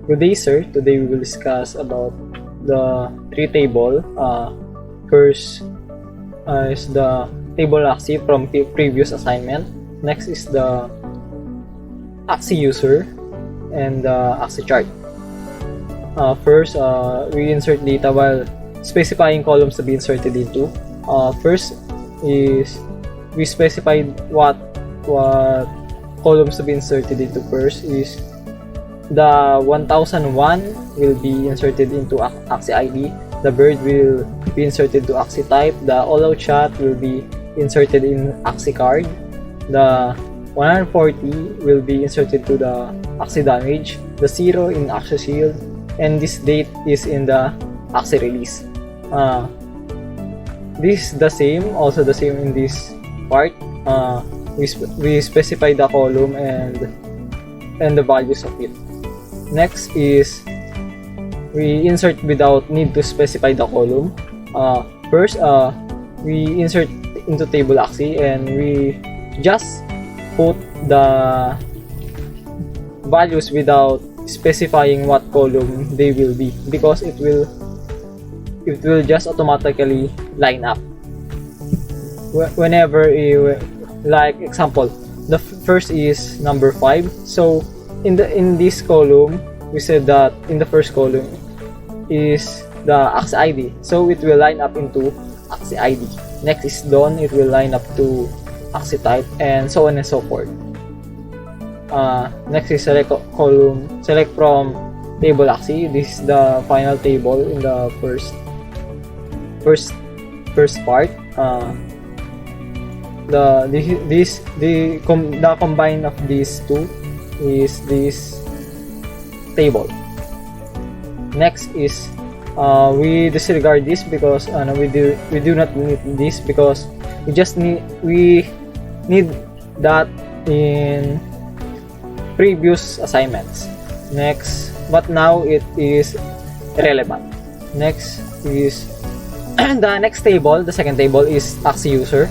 Good day, sir. Today we will discuss about the tree table. First is the table axis from previous assignment. Next is the axis user and the axis chart. First, we insert data while specifying columns to be inserted into. First is we specified what columns to be inserted into. First is the 1001 will be inserted into axis ID. The bird will be inserted to axis type. The all-out shot will be inserted in axis card. The 140 will be inserted to the axis damage. The 0 in axis shield. And this date is in the axis release. This is the same, also the same in this part. We specify the column and the values of it. Next is we insert without need to specify the column. First, we insert into table axis and we just put the values without specifying what column they will be, because it will just automatically line up whenever like example, the first is number 5. So in this column, we said that in the first column is the axis ID, so it will line up into axis ID. Next is done, it will line up to axis type, and so on and so forth. Next is select column, select from table axis. This is the final table in the first part. The combine of these two is this table. Next is we disregard this because we do not need this, because we need that in previous assignments. Next, but now it is irrelevant. Next is the next table. The second table is axis user.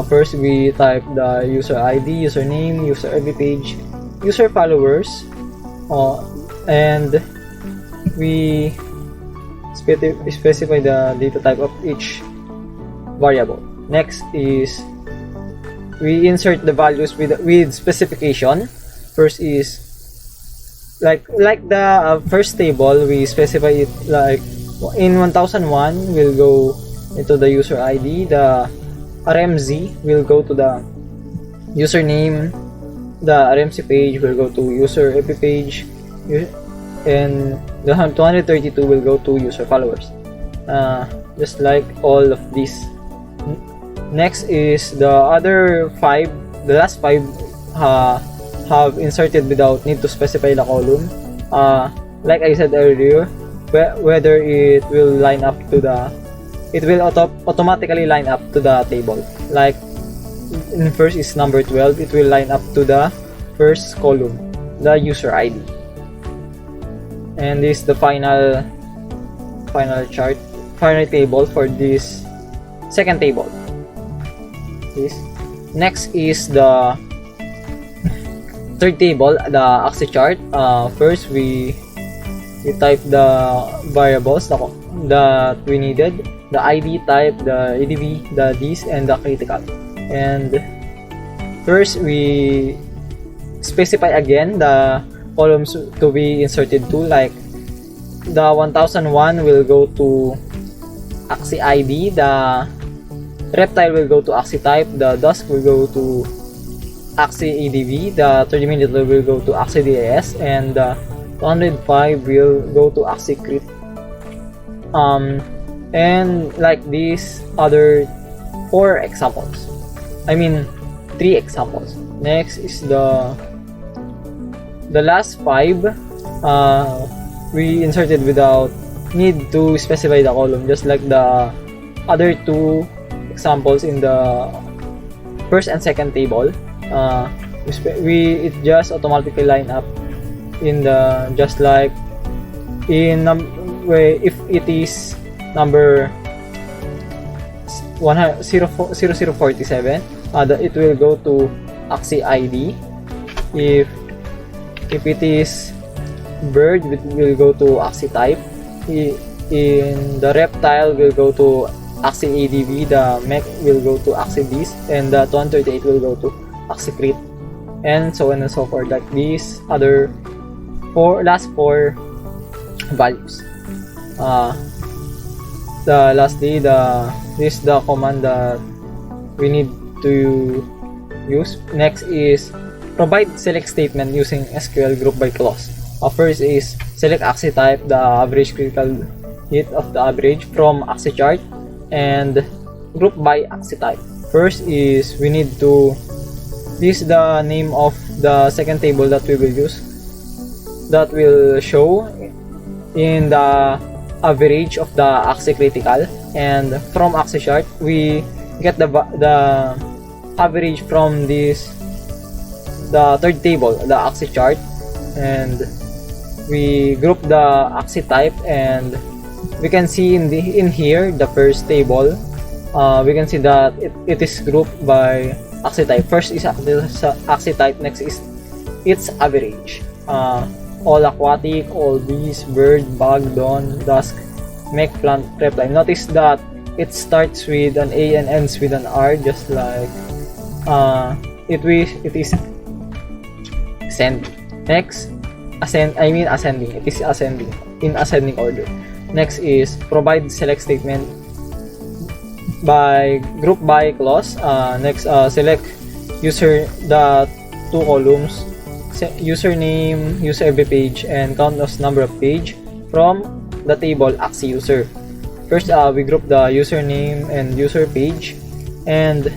First we type the user ID, username, user every page, user followers, and we specify the data type of each variable. Next is we insert the values with specification. First is like the first table, we specify it like in 1001 will go into the user ID, the RMZ will go to the username, the RMC page will go to user every page, and the 232 will go to user followers. Just like all of this. Next is the other 5, the last 5 have inserted without need to specify the column. Like I said earlier, whether it will line up to it will automatically line up to the table. Like in first is number 12, it will line up to the first column, the user ID. And this is the final chart, final table for this second table. This next is the third table, the axis chart. First we type the variables that we needed, the ID type, the EDV, the this, and the critical. And first we specify again the columns to be inserted to, like the 1001 will go to axis ID, the reptile will go to axis type, the dusk will go to axis EDV, the 30-minute will go to axis DAS, and the 205 will go to axis crit. And like these other 3 examples. Next is the last 5 we inserted without need to specify the column, just like the other 2 examples in the first and second table. It just automatically line up in the, just like in if it is number 0047, it will go to axis ID. If it is bird, it will go to axis type. In the reptile will go to axis ADV, the mech will go to axis beast, and the 238 will go to axis crit, and so on and so forth, like these other last four values. Lastly, this is the command that we need to use. Next is provide select statement using SQL group by clause. First is select axis type, the average critical hit of the average from axis chart, and group by axis type. First is we need to, this is the name of the second table that we will use, that will show in the average of the axis critical, and from axis chart we get the average from this, the third table, the axis chart, and we group the axis type, and we can see in here the first table, we can see that it is grouped by axis type. First is axis type, next is its average. All aquatic, all beast, bird, bug, dawn, dusk, mech, plant, reptile. Notice that it starts with an A and ends with an R, just like it is ascending. Next, ascending. It is ascending in ascending order. Next is provide select statement by group by clause. Next, select user, the two columns, username, user every page, and countless number of page from the table axis user. First, we group the username and user page, and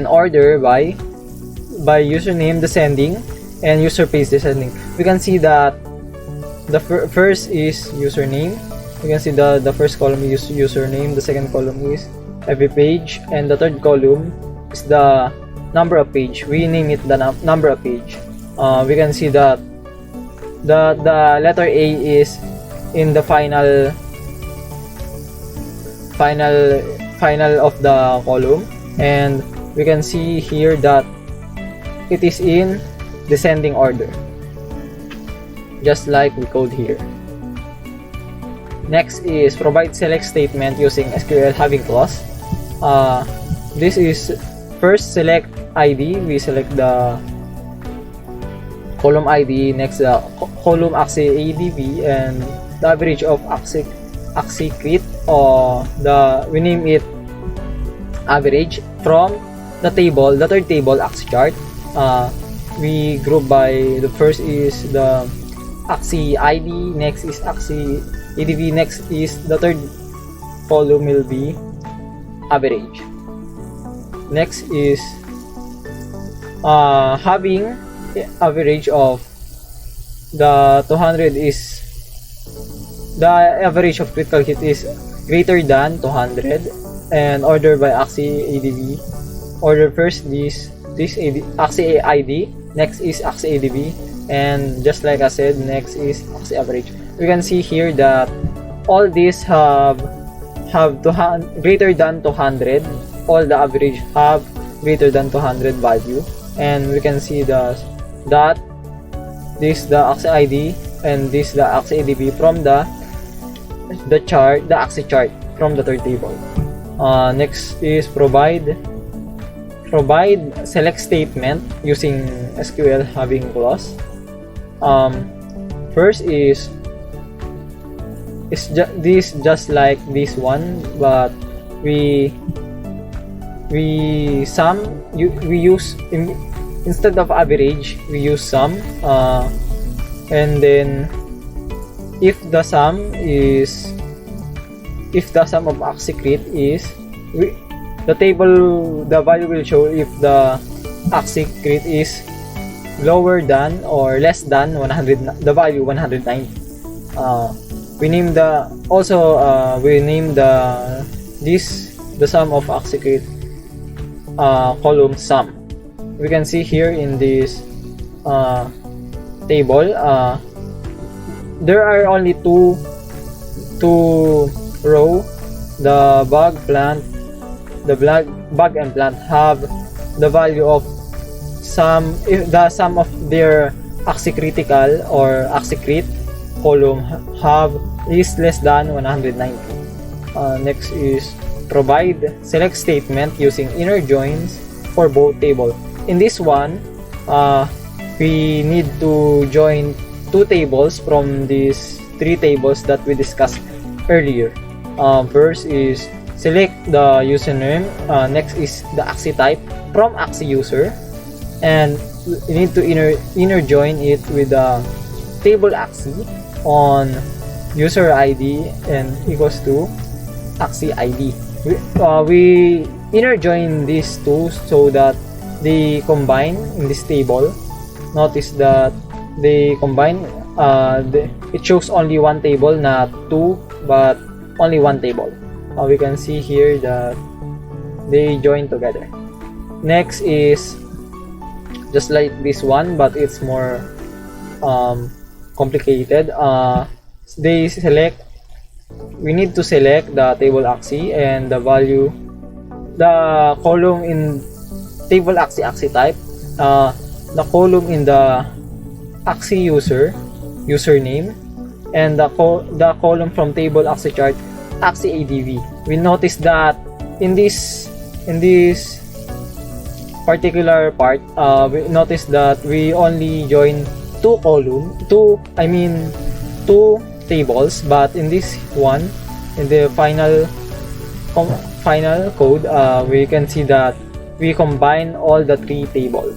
order by username descending and user page descending. We can see that the first is username. You can see the first column is username, the second column is every page, and the third column is the number of page. We name it the number of page. We can see that the letter A is in the final of the column, and we can see here that it is in descending order, just like we code here. Next is provide select statement using SQL having clause. This is first select ID. We select the column ID, next the column axis ADV, and the average of axis crit, or we name it average, from the table, the third table axis chart. We group by, the first is the axis ID, next is axis ADV, next is the third column will be average. Next is having average of the 200 is the average of critical hit is greater than 200, and order by axis ADV. Order first this axis ID, next is axis ADV, and just like I said, next is axis average. We can see here that all these have greater than 200. All the average have greater than 200 value, and we can see that this the axis ID and this the axis ADV from the chart, the axis chart from the third table. Next is provide select statement using SQL having clause. First is just like this one, but we use instead of average we use sum, and then if the sum of axis crit is, the table, the value will show if the axis crit is lower than or less than 100, the value 190. We name the sum of axis crit column sum. We can see here in this table, there are only two row. The bug and plant have the value of the sum of their axicritical or axicrit column is less than 190. Next is provide select statement using inner joins for both table. In this one, we need to join two tables from these three tables that we discussed earlier. First is select the username. Next is the axi type from axi user, and we need to inner join it with the table axi on user ID and equals to axi ID. We inner join these two so that they combine in this table. Notice that they combine, it shows only one table, not two, but only one table. We can see here that they join together. Next is just like this one, but it's more complicated. We need to select the table axi and the value, the column in table axi type, the column in the axi username, and the column from table axi chart axi ADV. We notice that in this particular part, we notice that we only join two tables, but in this one, in the final code, we can see that we combine all the three tables.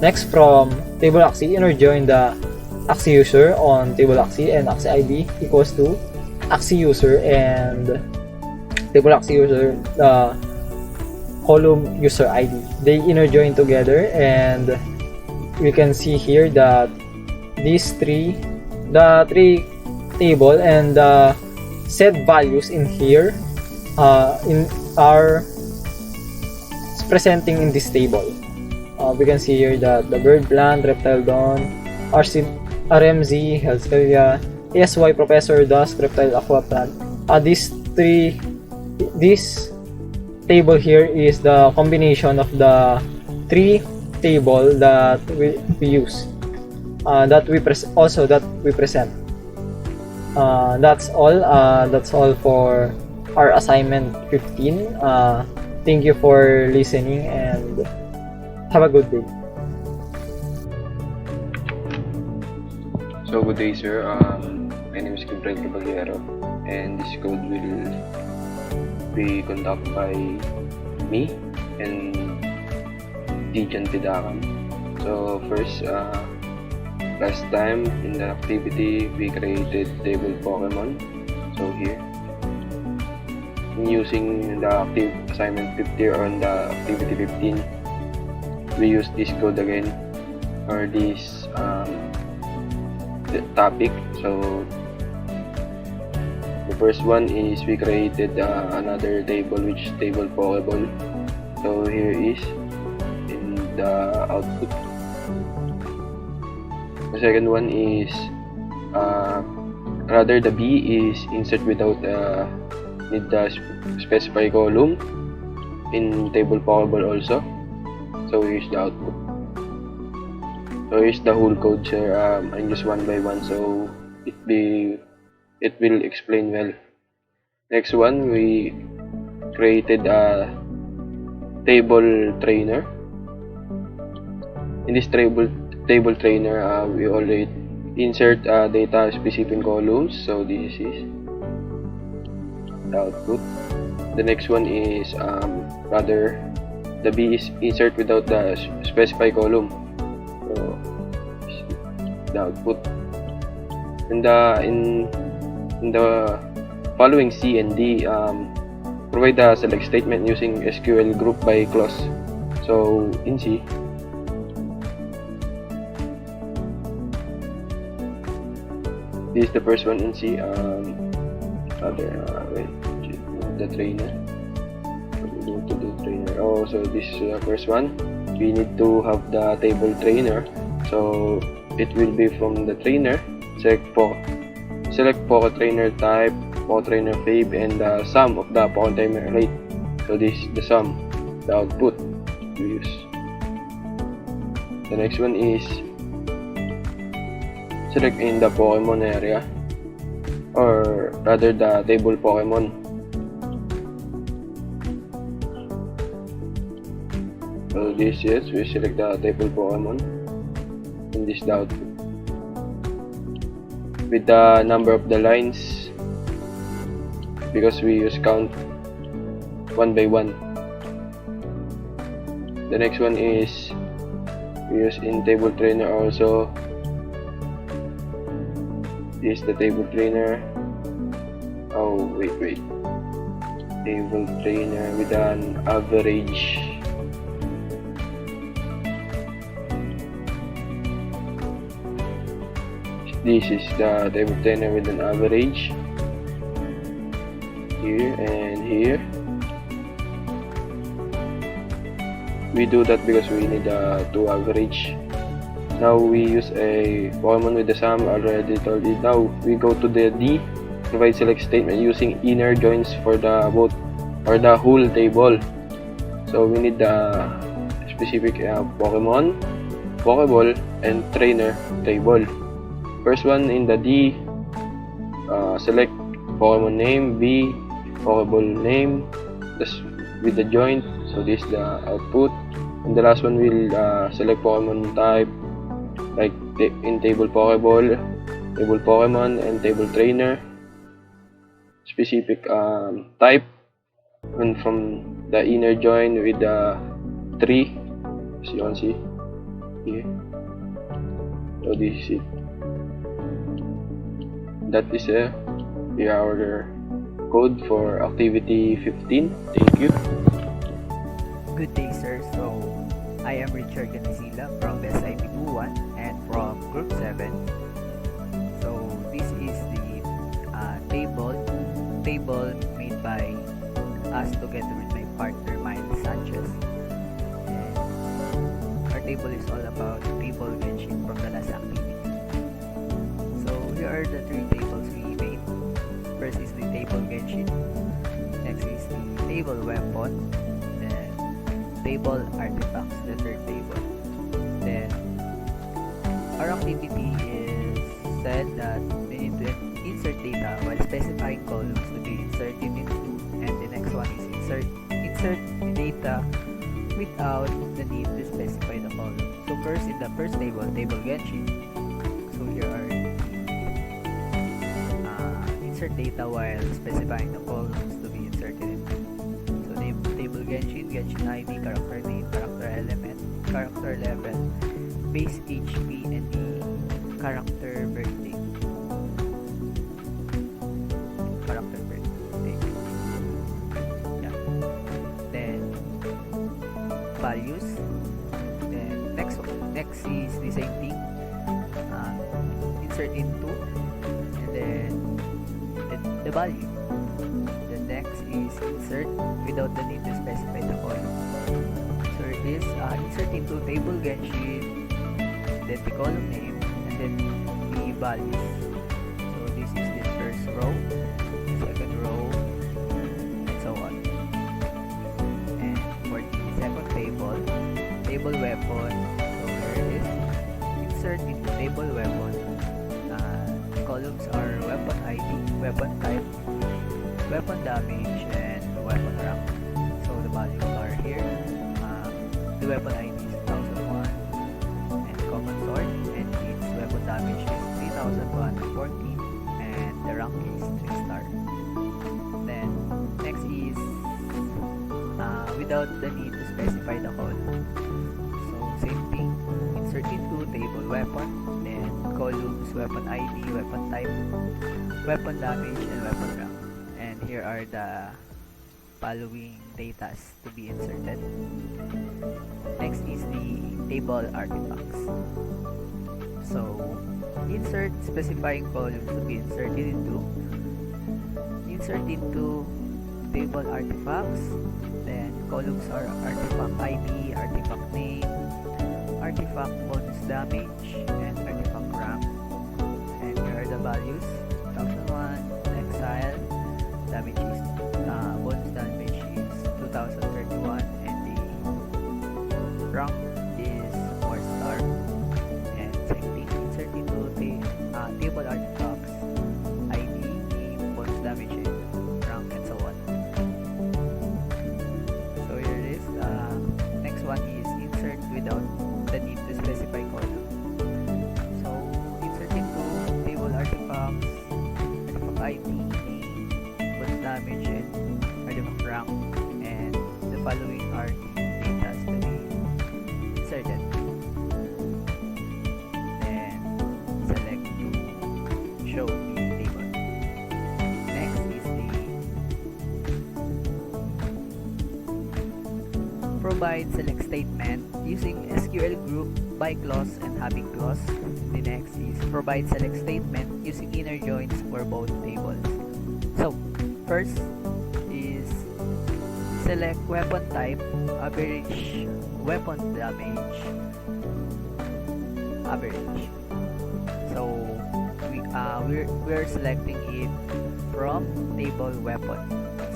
Next, from table axi, inner join the axi user on table axi and axi ID equals to axi user and table axi user column user ID. They inner join together, and we can see here that these three table and the set values in here are presenting in this table. We can see here that the bird plant, reptile dawn, RMZ, Healthcaria, ASY professor, dusk, reptile, aqua plant. This table here is the combination of the three table that we use, that we present. That's all for our assignment 15. Thank you for listening and have a good day. So good day, sir. My name is Gabriel Caballero, and this code will be conducted by me and Dijan Pidakan. So first, last time in the activity we created table Pokemon. So here, using the active assignment 50 or on the activity 15, we use this code again, or this topic. So the first one is we created another table, which is table Pokeball. So here is in the output. The second one is rather the B is insert without need the specify column in table Pokeball also. So here's the output. So here's the whole code, sir. I'm just one by one, so it will explain well. Next one, we created a table trainer. In this table trainer, we already insert data specific columns. So this is the output. The next one is rather the B is insert without the specify column. So the output. And in the following C and D, provide a select statement using SQL group by clause. So in C, this is the first one in C. The trainer. Go to the trainer. Oh, so this is the first one. We need to have the table trainer. So it will be from the trainer. Select Poké trainer type, Poké trainer fave, and the sum of the Poké trainer rate. So this is the sum, the output. we use. The next one is select in the Pokemon area, or rather the table Pokemon. So this is, we select the table Pokemon in this output with the number of the lines, because we use count one by one. The next one is we use in table trainer also. This is the table trainer. Oh wait, table trainer with an average. This is the table trainer with an average here and here. We do that because we need to average. Now we use a Pokemon with the sum, already told it. Now we go to the D, provide select statement using inner joins for the both or the whole table. So we need the specific Pokemon, Pokeball, and trainer table. First one in the D, select Pokemon name, V, Pokeball name, just with the joint. So this is the output. And the last one will select Pokemon type, like in table Pokeball, table Pokemon, and table trainer. Specific type, and from the inner join with the 3, as you can see here. So this is it. That is our code for activity 15. Thank you. Good day, sir. So, I am Richard Ganizila from SIP 21 and from Group 7. So, this is the table made by us together with my partner, Miles Sanchez. And our table is all about table Genshin from the last activity. So, here are the 3 tables we made. First is the table Genshin. Next is the table weapon. Table artifacts, the third table. Then our activity is said that we need to insert data while specifying columns to be inserted into, and the next one is insert data without the need to specify the column. So first in the first table Genshin. So here are insert data while specifying the columns to be inserted into. Table Genshin ID, character name, character element, character level, base HP, and the character birthday. Yeah. Then values. Then next is the same thing. Insert into, and then the value. Next is insert without the need to specify the column. So it is insert into table Genshin, then the column name, and then the values. So this is the first row, second row, and so on. And for the second table weapon, so here it is. Insert into table weapon. Columns are weapon ID, weapon type, weapon damage, and weapon rank. So the values are here. The weapon ID is 1001 and common sword, and its weapon damage is 3114, and the rank is 3 star. Then next is without the need to specify the column. So same thing. Insert into table weapon, then columns weapon ID, weapon type, weapon damage, and weapon rank. Here are the following data to be inserted. Next is the table artifacts. So insert specifying columns to be inserted into. Insert into table artifacts. Then columns are artifact ID, artifact name, artifact bonus damage, and artifact rank. And here are the values: 1001, exile. Damage is bonus damage is 2031, and the rank is 4-star, and same thing, insert into table artifacts, ID, name, bonus damage, and rank, and so on. So here it is. Next one is insert without the need to specify column. So insert into table artifacts, artifact ID, name, bonus damage, and artifact rank, and the following are the data to be inserted. Then select to show the table. Next is the provide select statement using SQL group by clause and having clause. The next is provide select statement using inner joins for both tables. So first is select weapon type, average weapon damage, average. So we're selecting it from table weapon.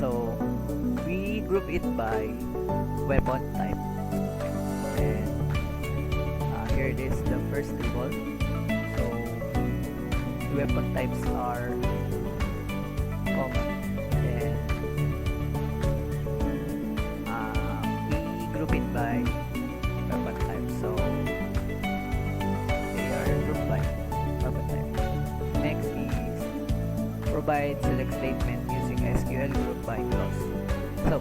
So we group it by weapon type. And here it is, the first table. So the weapon types are common. And we group it by weapon type. So they are grouped by weapon type. Next is provide select statement using SQL group by clause. So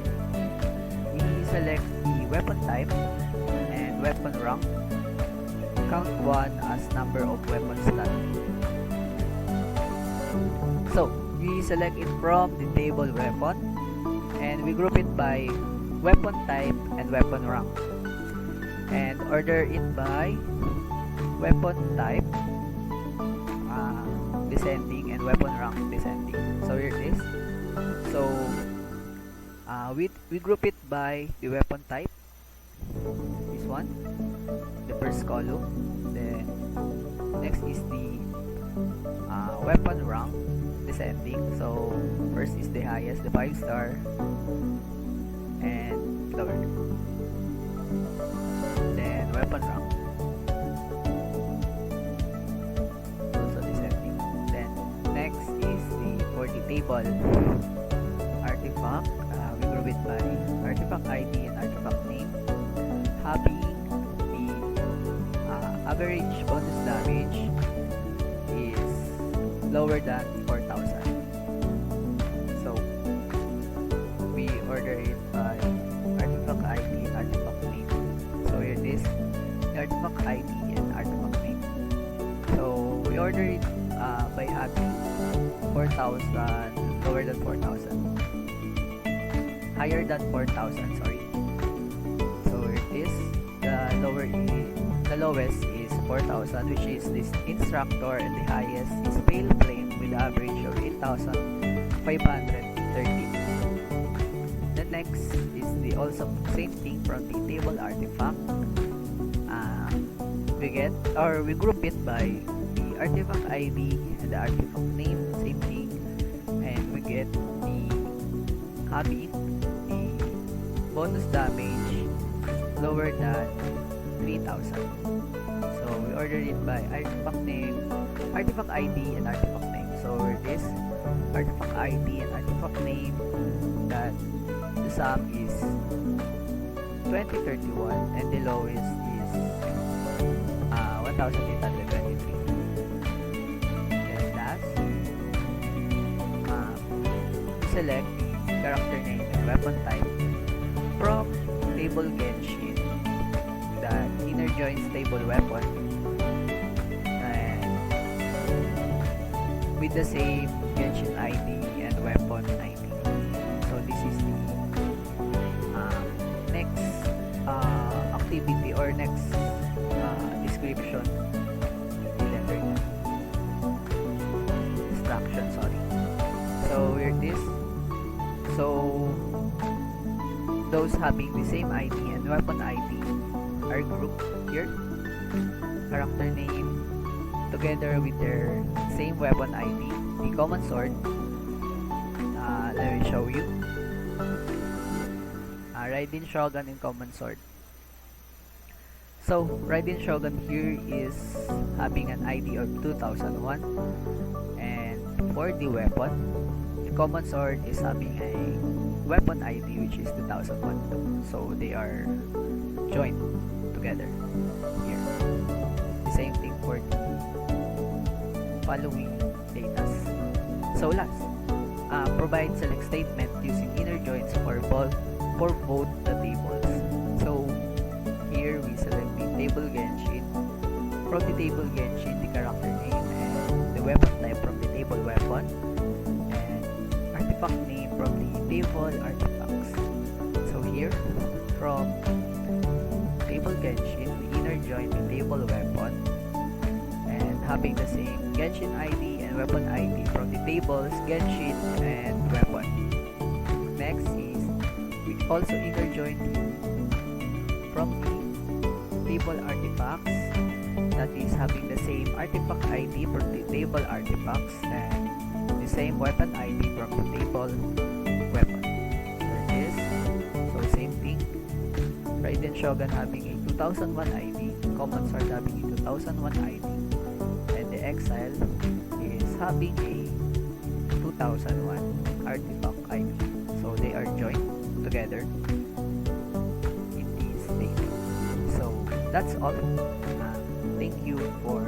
we select the weapon type and weapon rank. Count 1 as number of weapons slot. So we select it from the table weapon and we group it by weapon type and weapon rank, and order it by weapon type descending and weapon rank descending. So here it is. So we group it by the weapon type, this one, the first column. Then next is the weapon rank descending. So first is the highest, the 5-star, and lower. Then weapon rank, also descending. Then next is for the table artifact. We group it by artifact ID and artifact name, having the average bonus damage is lower than 4,000. So we order it by artifact ID and artifact name. So here it is, the artifact ID and artifact name. So we order it by having 4,000, lower than 4,000, higher than 4,000, sorry. So here it is, the lowest is 4,000, which is this instructor, and the highest is pale flame with an average of 8,530. The next is the also same thing from the table artifact. We group it by the artifact ID and the artifact name, same thing, and we get the having the bonus damage lower than 3,000. So we ordered it by artifact name, artifact ID, and artifact name. So it is artifact ID and artifact name, that the sum is 2031 and the lowest is 1,823. And last, we select the character name and weapon type from table Genshin, the inner joins table weapon, and with the same Genshin ID and weapon ID. So this is the next activity or next description, the letter instruction, sorry. So here it is. So those having the same ID and weapon ID are grouped here. Character name together with their same weapon ID, the common sword. Let me show you. Raiden Shogun and common sword. So Raiden Shogun here is having an ID of 2001, and for the weapon, Common Sword is having a weapon ID which is 2001 too. So they are joined together here. The same thing for the following data. So last, provide select statement using inner joins for both the tables. So here we select the table Genshin. From the table Genshin, the character name and the weapon type from the table weapon, and artifact name from the table artifacts. So here, from table Genshin, we inner join the table weapon and having the same Genshin ID and weapon ID from the tables Genshin and weapon. Next is we also inner join from the table artifacts, that is having the same artifact ID from the table artifacts and the same weapon ID from the table weapon. So same thing, Raiden Shogun having a 2001 ID, Common Sword having a 2001 ID, and the Exile is having a 2001 artifact ID. So they are joined together in this table. So that's all. Thank you for